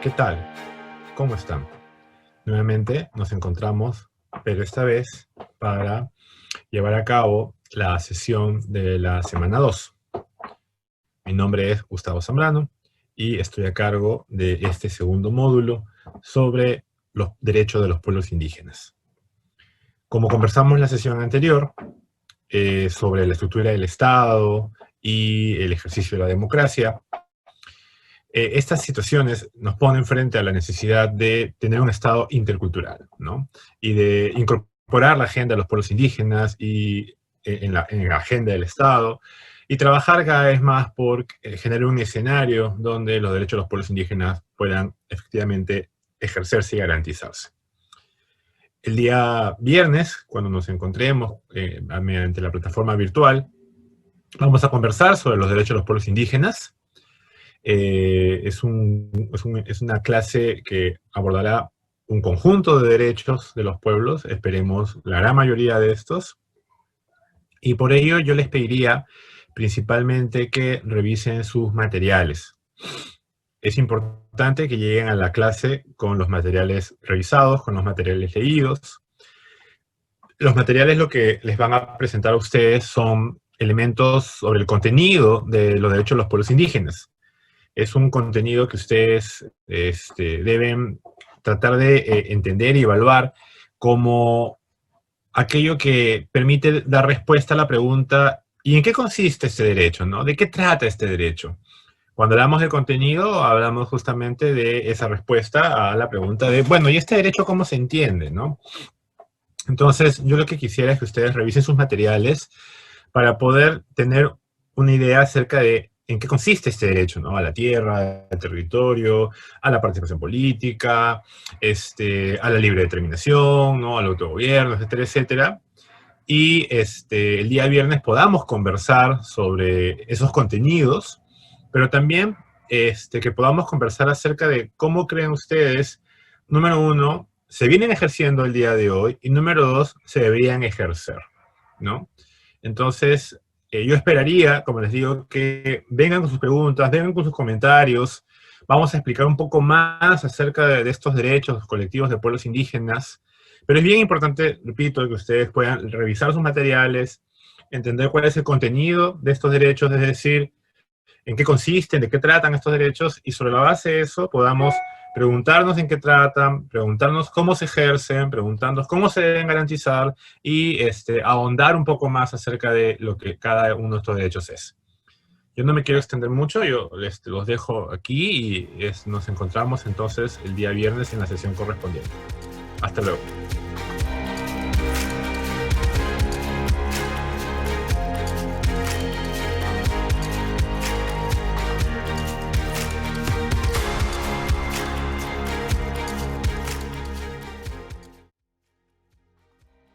¿Qué tal? ¿Cómo están? Nuevamente nos encontramos, pero esta vez para llevar a cabo la sesión de la semana 2. Mi nombre es Gustavo Zambrano y estoy a cargo de este segundo módulo sobre los derechos de los pueblos indígenas. Como conversamos en la sesión anterior sobre la estructura del Estado y el ejercicio de la democracia, estas situaciones nos ponen frente a la necesidad de tener un Estado intercultural, ¿no? Y de incorporar la agenda de los pueblos indígenas en la agenda del Estado y trabajar cada vez más por generar un escenario donde los derechos de los pueblos indígenas puedan efectivamente ejercerse y garantizarse. El día viernes, cuando nos encontremos mediante la plataforma virtual, vamos a conversar sobre los derechos de los pueblos indígenas. Es una clase que abordará un conjunto de derechos de los pueblos, esperemos la gran mayoría de estos, y por ello yo les pediría principalmente que revisen sus materiales. Es importante que lleguen a la clase con los materiales revisados, con los materiales leídos. Los materiales lo que les van a presentar a ustedes son elementos sobre el contenido de los derechos de los pueblos indígenas. Es un contenido que ustedes deben tratar de entender y evaluar como aquello que permite dar respuesta a la pregunta ¿y en qué consiste este derecho? ¿No? ¿De qué trata este derecho? Cuando hablamos de contenido, hablamos justamente de esa respuesta a la pregunta de, bueno, ¿y este derecho cómo se entiende? ¿No? Entonces, yo lo que quisiera es que ustedes revisen sus materiales para poder tener una idea acerca de en qué consiste este derecho, ¿no? A la tierra, al territorio, a la participación política, a la libre determinación, ¿no? Al autogobierno, etcétera, etcétera. Y el día viernes podamos conversar sobre esos contenidos, pero también que podamos conversar acerca de cómo creen ustedes, número uno, se vienen ejerciendo el día de hoy, y número dos, se deberían ejercer, ¿no? Entonces, yo esperaría, como les digo, que vengan con sus preguntas, vengan con sus comentarios. Vamos a explicar un poco más acerca de estos derechos colectivos de pueblos indígenas. Pero es bien importante, repito, que ustedes puedan revisar sus materiales, entender cuál es el contenido de estos derechos, es decir, en qué consisten, de qué tratan estos derechos, y sobre la base de eso podamos preguntarnos en qué tratan, preguntarnos cómo se ejercen, preguntarnos cómo se deben garantizar y ahondar un poco más acerca de lo que cada uno de estos derechos es. Yo no me quiero extender mucho, yo los dejo aquí y nos encontramos entonces el día viernes en la sesión correspondiente. Hasta luego.